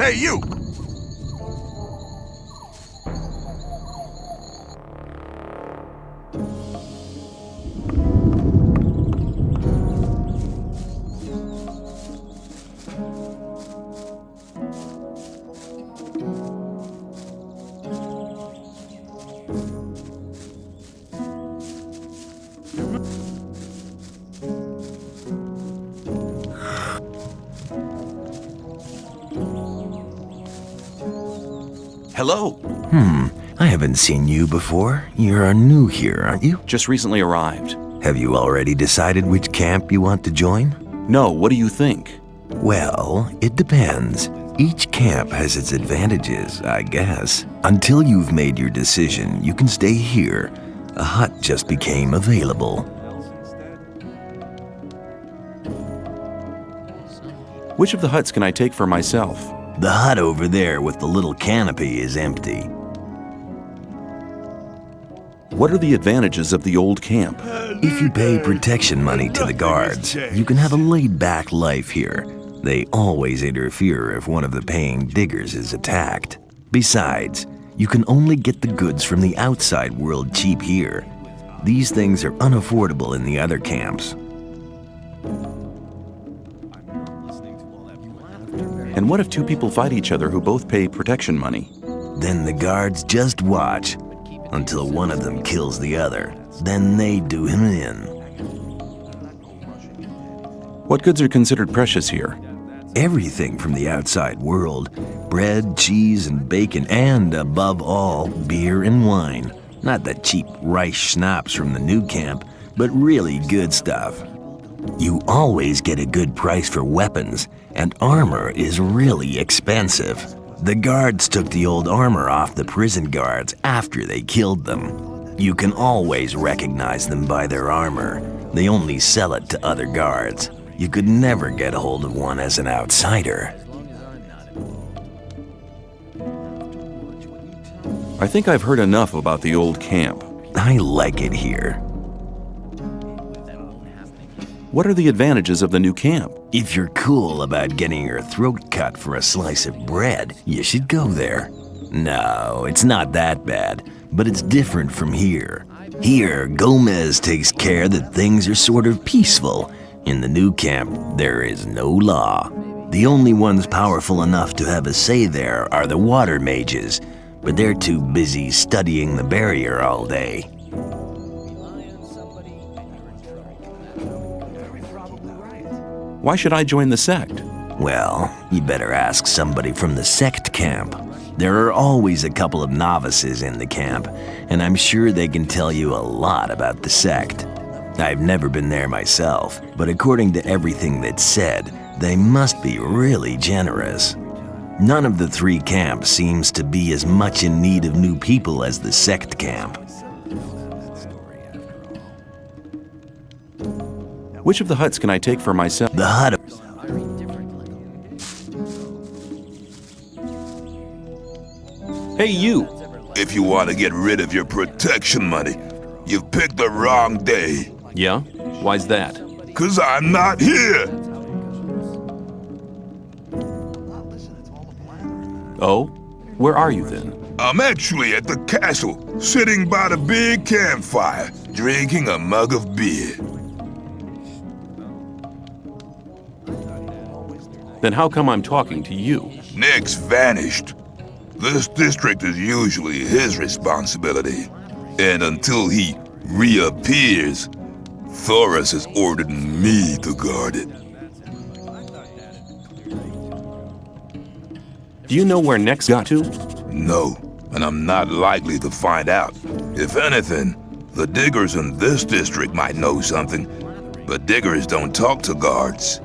Hey, you! Hello. I haven't seen you before. You're new here, aren't you? Just recently arrived. Have you already decided which camp you want to join? No, what do you think? Well, it depends. Each camp has its advantages, I guess. Until you've made your decision, you can stay here. A hut just became available. Which of the huts can I take for myself? The hut over there with the little canopy is empty. What are the advantages of the old camp? If you pay protection money to the guards, you can have a laid-back life here. They always interfere if one of the paying diggers is attacked. Besides, you can only get the goods from the outside world cheap here. These things are unaffordable in the other camps. And what if two people fight each other who both pay protection money? Then the guards just watch until one of them kills the other. Then they do him in. What goods are considered precious here? Everything from the outside world. Bread, cheese, and bacon, and above all, beer and wine. Not the cheap rice schnapps from the new camp, but really good stuff. You always get a good price for weapons, and armor is really expensive. The guards took the old armor off the prison guards after they killed them. You can always recognize them by their armor. They only sell it to other guards. You could never get a hold of one as an outsider. I think I've heard enough about the old camp. I like it here. What are the advantages of the new camp? If you're cool about getting your throat cut for a slice of bread, you should go there. No, it's not that bad, but it's different from here. Here, Gomez takes care that things are sort of peaceful. In the new camp, there is no law. The only ones powerful enough to have a say there are the water mages, but they're too busy studying the barrier all day. Why should I join the sect? Well, you better ask somebody from the sect camp. There are always a couple of novices in the camp, and I'm sure they can tell you a lot about the sect. I've never been there myself, but according to everything that's said, they must be really generous. None of the three camps seems to be as much in need of new people as the sect camp. Which of the huts can I take for myself? The hut. Hey, you! If you want to get rid of your protection money, you've picked the wrong day. Yeah? Why's that? 'Cause I'm not here! Oh? Where are you then? I'm actually at the castle, sitting by the big campfire, drinking a mug of beer. Then how come I'm talking to you? Nick's vanished. This district is usually his responsibility. And until he reappears, Thoris has ordered me to guard it. Do you know where Nex got to? No, and I'm not likely to find out. If anything, the diggers in this district might know something, but diggers don't talk to guards.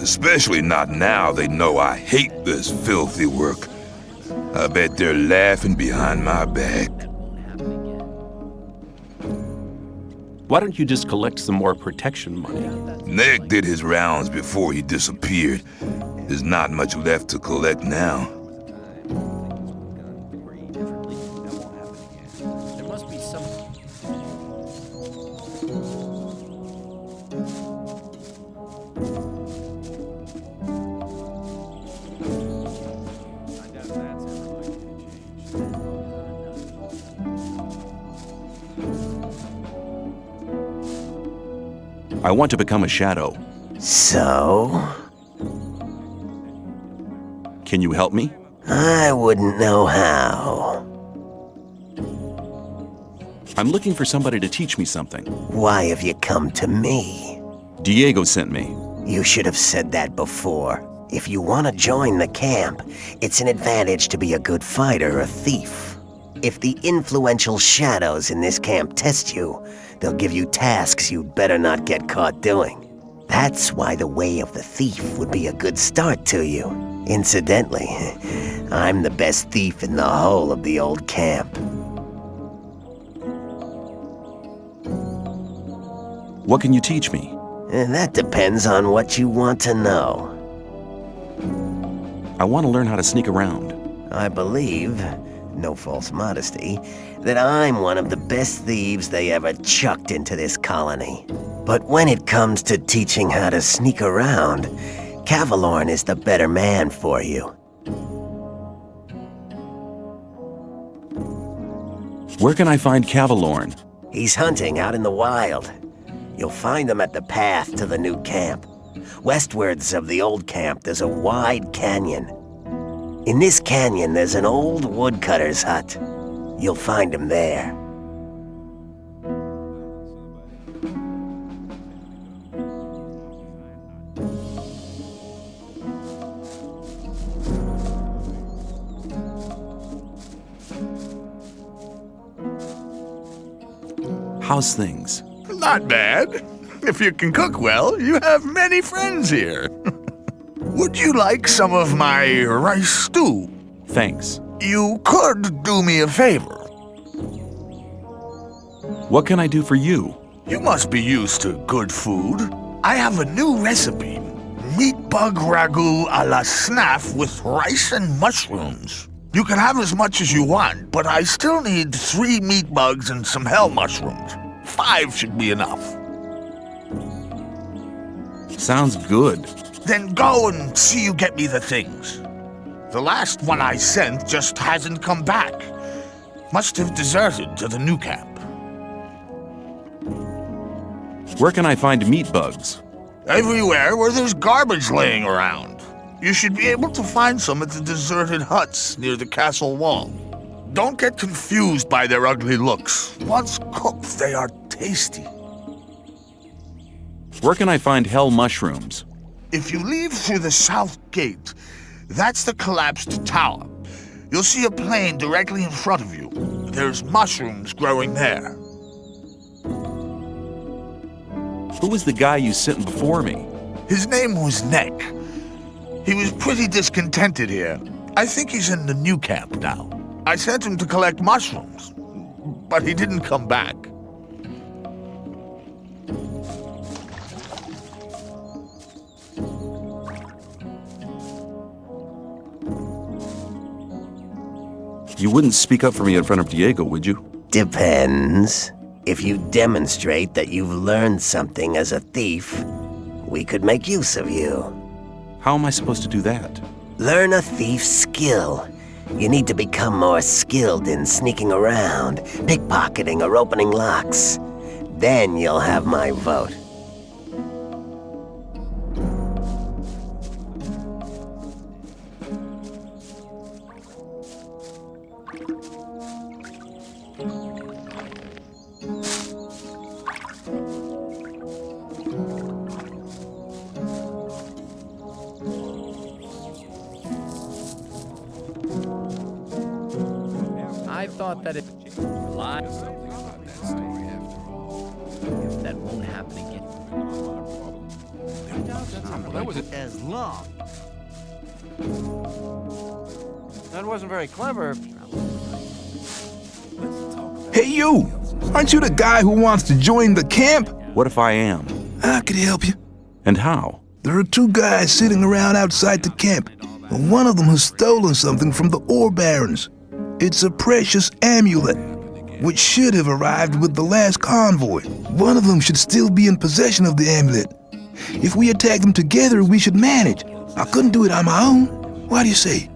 Especially not now they know I hate this filthy work. I bet they're laughing behind my back. Why don't you just collect some more protection money? Nick did his rounds before he disappeared. There's not much left to collect now. I want to become a shadow. So? Can you help me? I wouldn't know how. I'm looking for somebody to teach me something. Why have you come to me? Diego sent me. You should have said that before. If you want to join the camp, it's an advantage to be a good fighter or thief. If the influential shadows in this camp test you, they'll give you tasks you'd better not get caught doing. That's why the way of the thief would be a good start to you. Incidentally, I'm the best thief in the whole of the old camp. What can you teach me? That depends on what you want to know. I want to learn how to sneak around. I believe, no false modesty, that I'm one of the best thieves they ever chucked into this colony. But when it comes to teaching how to sneak around, Cavalorn is the better man for you. Where can I find Cavalorn? He's hunting out in the wild. You'll find him at the path to the new camp. Westwards of the old camp, there's a wide canyon. In this canyon, there's an old woodcutter's hut. You'll find him there. How's things? Not bad. If you can cook well, you have many friends here. Would you like some of my rice stew? Thanks. You could do me a favor. What can I do for you? You must be used to good food. I have a new recipe. Meat bug ragu a la snaff with rice and mushrooms. You can have as much as you want, but I still need 3 meat bugs and some hell mushrooms. 5 should be enough. Sounds good. Then go and see you get me the things. The last one I sent just hasn't come back. Must have deserted to the new camp. Where can I find meat bugs? Everywhere where there's garbage laying around. You should be able to find some at the deserted huts near the castle wall. Don't get confused by their ugly looks. Once cooked, they are tasty. Where can I find hell mushrooms? If you leave through the south gate, that's the collapsed tower. You'll see a plain directly in front of you. There's mushrooms growing there. Who was the guy you sent before me? His name was Neck. He was pretty discontented here. I think he's in the new camp now. I sent him to collect mushrooms, but he didn't come back. You wouldn't speak up for me in front of Diego, would you? Depends. If you demonstrate that you've learned something as a thief, we could make use of you. How am I supposed to do that? Learn a thief's skill. You need to become more skilled in sneaking around, pickpocketing, or opening locks. Then you'll have my vote. I thought that if that won't happen again. That was as long. That wasn't very clever. Hey, you! Aren't you the guy who wants to join the camp? What if I am? I could help you. And how? There are 2 guys sitting around outside the camp, and one of them has stolen something from the ore barons. It's a precious amulet, which should have arrived with the last convoy. One of them should still be in possession of the amulet. If we attack them together, we should manage. I couldn't do it on my own. What do you say?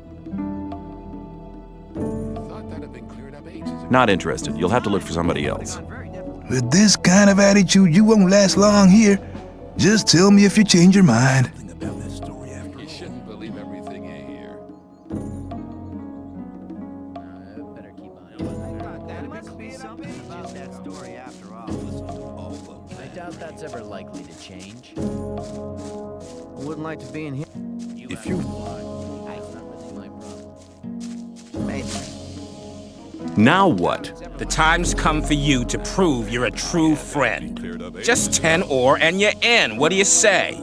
Not interested. You'll have to look for somebody else. With this kind of attitude, you won't last long here. Just tell me if you change your mind. You shouldn't believe everything you hear. Better keep on. That must be something about that story after all. I doubt that's ever likely to change. I wouldn't like to be in here. If you... That's not really my problem. Maybe. Now what? The time's come for you to prove you're a true friend. Just 10 ore and you're in. What do you say?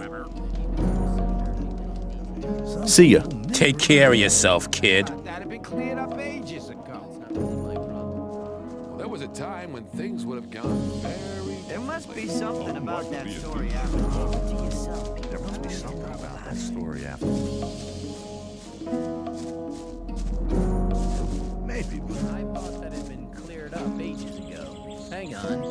See ya. Take care of yourself, kid. That had been cleared up ages ago. Not really my problem. Well, there was a time when things would have gone very... There must be something about that story after all. To yourself. There must be something about that story after. Maybe, but I thought that had been cleared up ages ago. Hang on.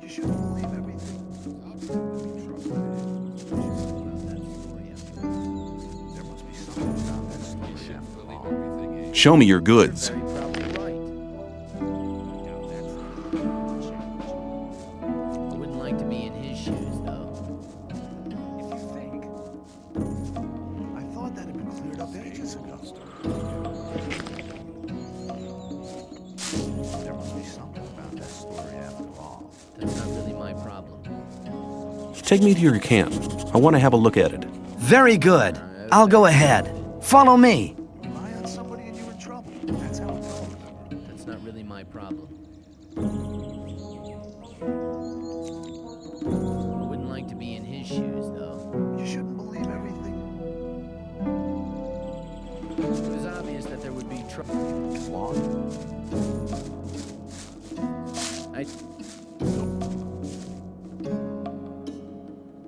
You shouldn't believe everything. There must be something about that story after all. Show me your goods. Very probably right. I wouldn't like to be in his shoes, though. If you think. I thought that had been cleared up ages ago. There must be something about that story after all. That's not really my problem. Take me to your camp. I want to have a look at it. Very good. I'll go ahead. Follow me. Rely on somebody and you're in trouble. That's how it goes. That's not really my problem. I wouldn't like to be in his shoes, though. You shouldn't believe everything. It was obvious that there would be trouble. It's long.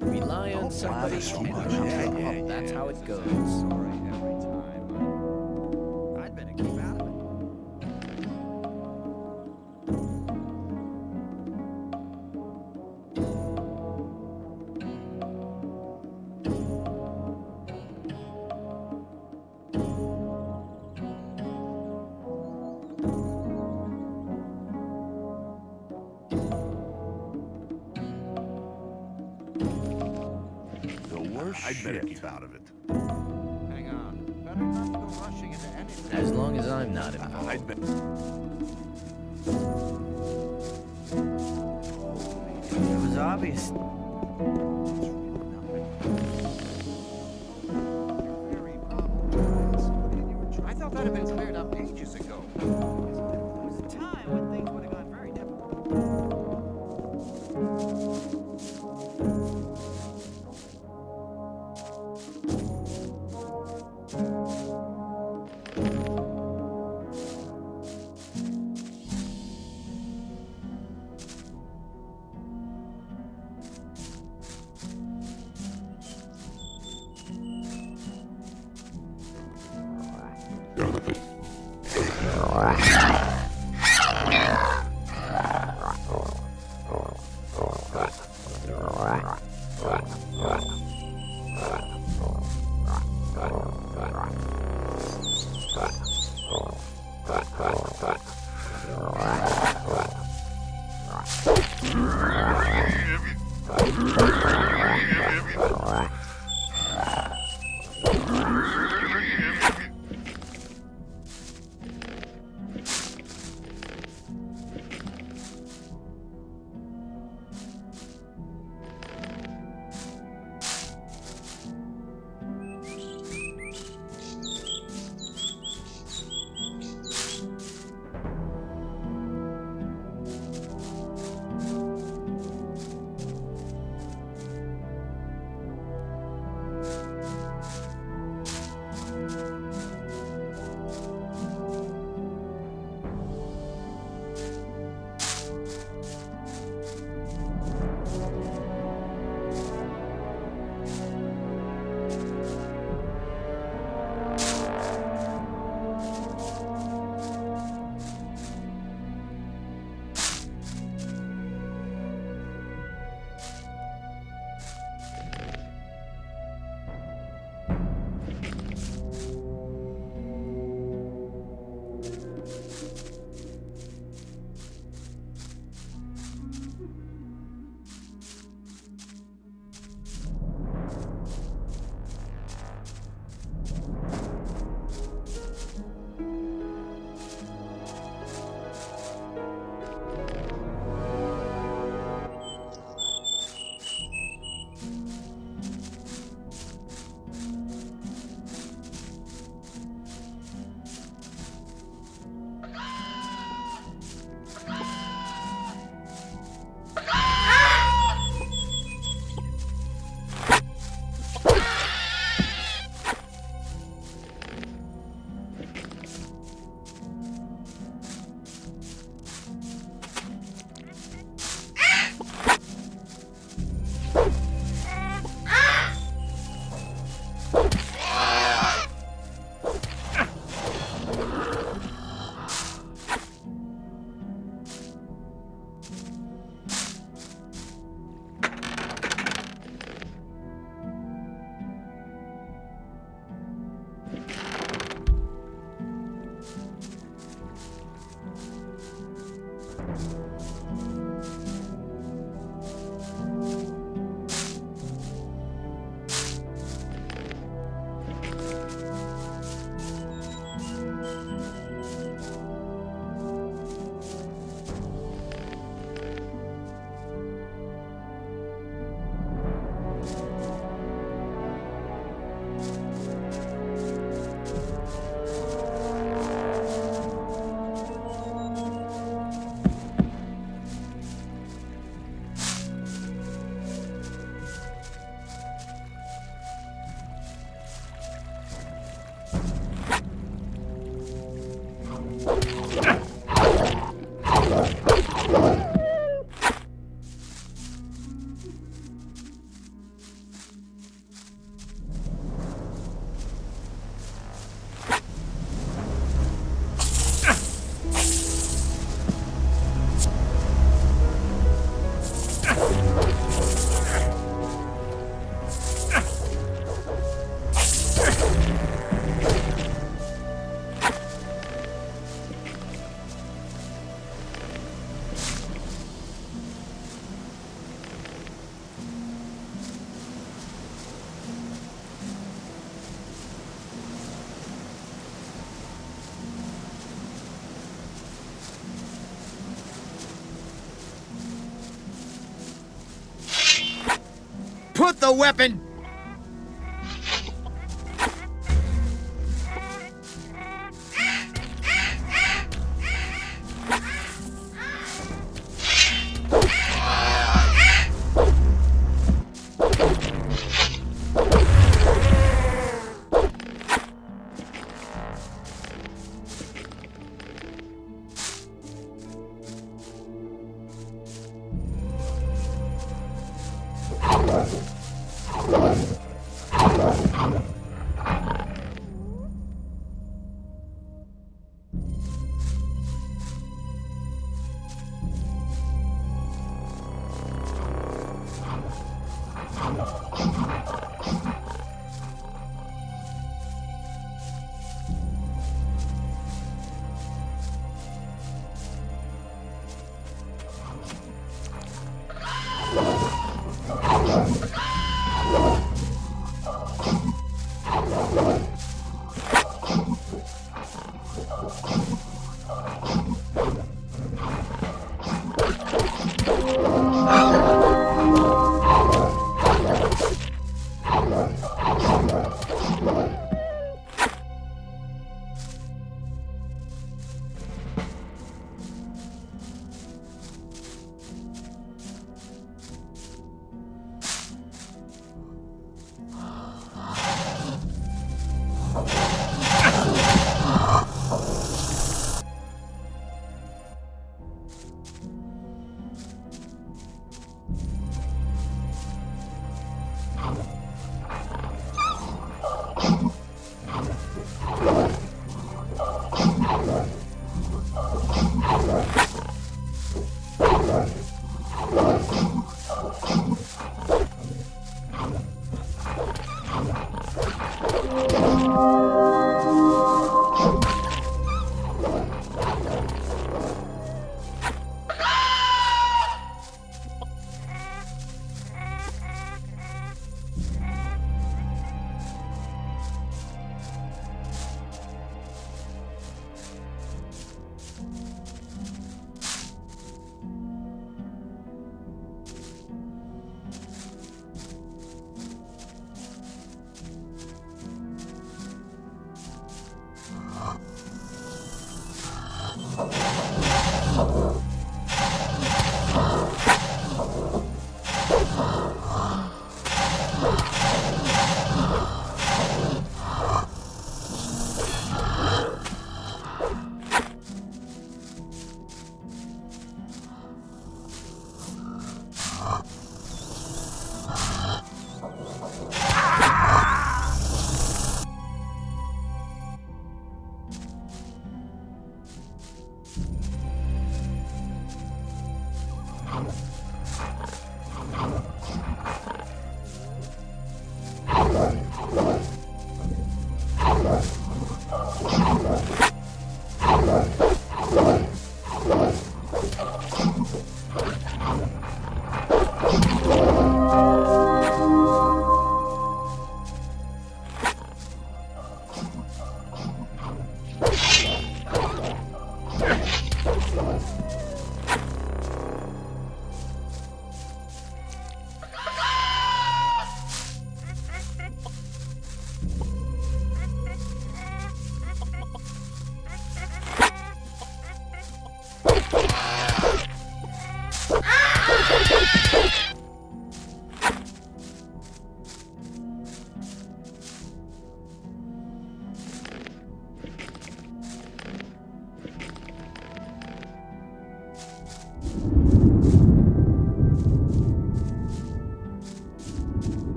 Rely on somebody. so and much. you're in Yeah, trouble. yeah, That's how it goes. I'd better keep out of it. The worst I'd better keep out of it. Hang on. Better not go rushing into anything. As long as I'm not involved. I'd better. It was obvious. I thought that had been cleared up ages ago. There was a time when things would have gone very different. Put the weapon...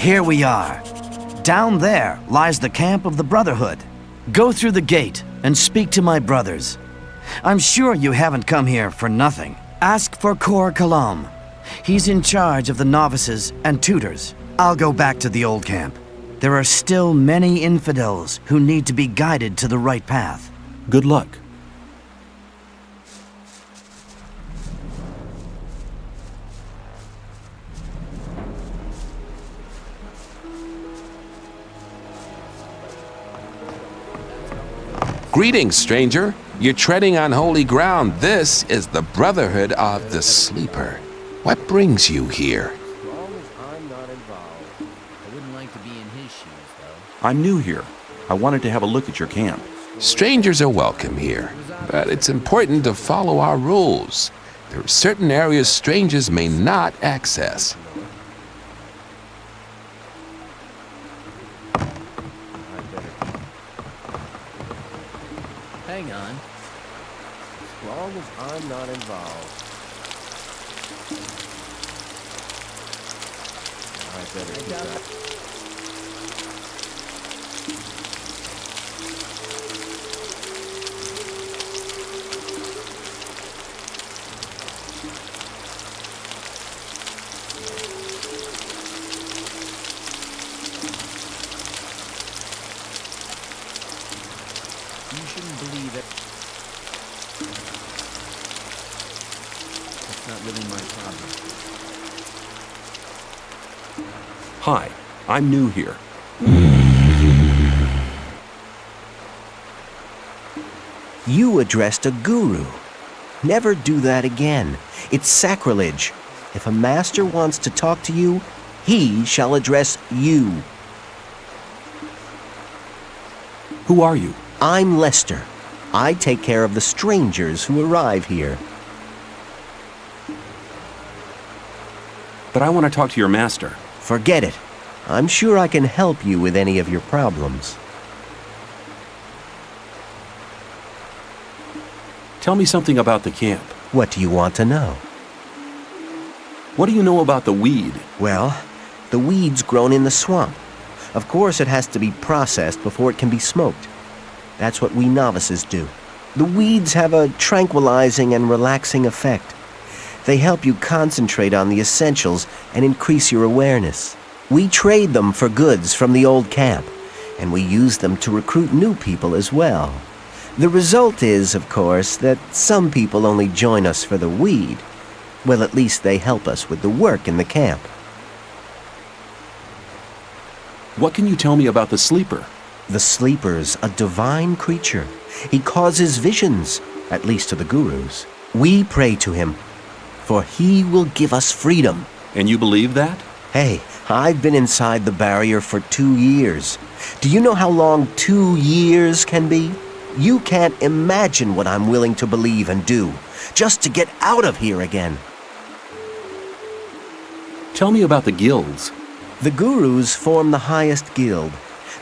Here we are. Down there lies the camp of the Brotherhood. Go through the gate and speak to my brothers. I'm sure you haven't come here for nothing. Ask for Kor Kalam. He's in charge of the novices and tutors. I'll go back to the old camp. There are still many infidels who need to be guided to the right path. Good luck. Greetings, stranger. You're treading on holy ground. This is the Brotherhood of the Sleeper. What brings you here? As long as I'm not involved. I wouldn't like to be in his shoes, though. I'm new here. I wanted to have a look at your camp. Strangers are welcome here, but it's important to follow our rules. There are certain areas strangers may not access. Hang on. As long as I'm not involved. I better keep that. You shouldn't believe it. It's not really my problem. Hi, I'm new here. You addressed a guru. Never do that again. It's sacrilege. If a master wants to talk to you, he shall address you. Who are you? I'm Lester. I take care of the strangers who arrive here. But I want to talk to your master. Forget it. I'm sure I can help you with any of your problems. Tell me something about the camp. What do you want to know? What do you know about the weed? Well, the weed's grown in the swamp. Of course, it has to be processed before it can be smoked. That's what we novices do. The weeds have a tranquilizing and relaxing effect. They help you concentrate on the essentials and increase your awareness. We trade them for goods from the old camp, and we use them to recruit new people as well. The result is, of course, that some people only join us for the weed. Well, at least they help us with the work in the camp. What can you tell me about the Sleeper? The Sleeper's a divine creature. He causes visions, at least to the gurus. We pray to him, for he will give us freedom. And you believe that? Hey, I've been inside the barrier for 2 years. Do you know how long 2 years can be? You can't imagine what I'm willing to believe and do, just to get out of here again. Tell me about the guilds. The gurus form the highest guild.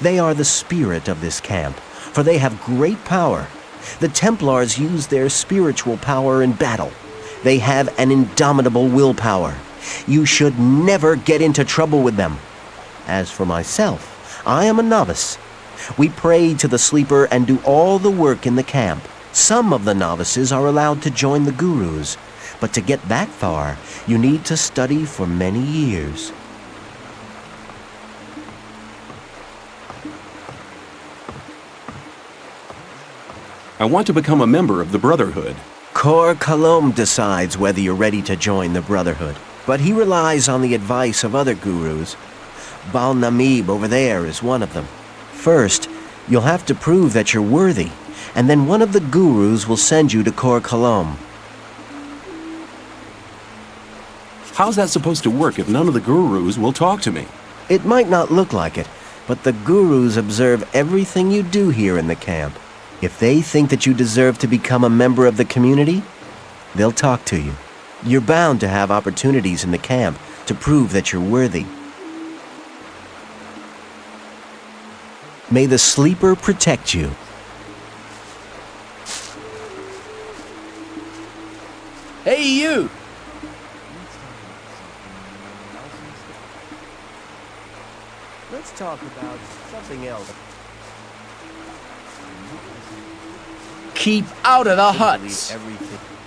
They are the spirit of this camp, for they have great power. The Templars use their spiritual power in battle. They have an indomitable willpower. You should never get into trouble with them. As for myself, I am a novice. We pray to the Sleeper and do all the work in the camp. Some of the novices are allowed to join the gurus, but to get that far, you need to study for many years. I want to become a member of the Brotherhood. Kor Kalom decides whether you're ready to join the Brotherhood, but he relies on the advice of other gurus. Bal Namib over there is one of them. First, you'll have to prove that you're worthy, and then one of the gurus will send you to Kor Kalom. How's that supposed to work if none of the gurus will talk to me? It might not look like it, but the gurus observe everything you do here in the camp. If they think that you deserve to become a member of the community, they'll talk to you. You're bound to have opportunities in the camp to prove that you're worthy. May the Sleeper protect you. Hey, you! let's talk about something else. Keep out of the huts. Everything.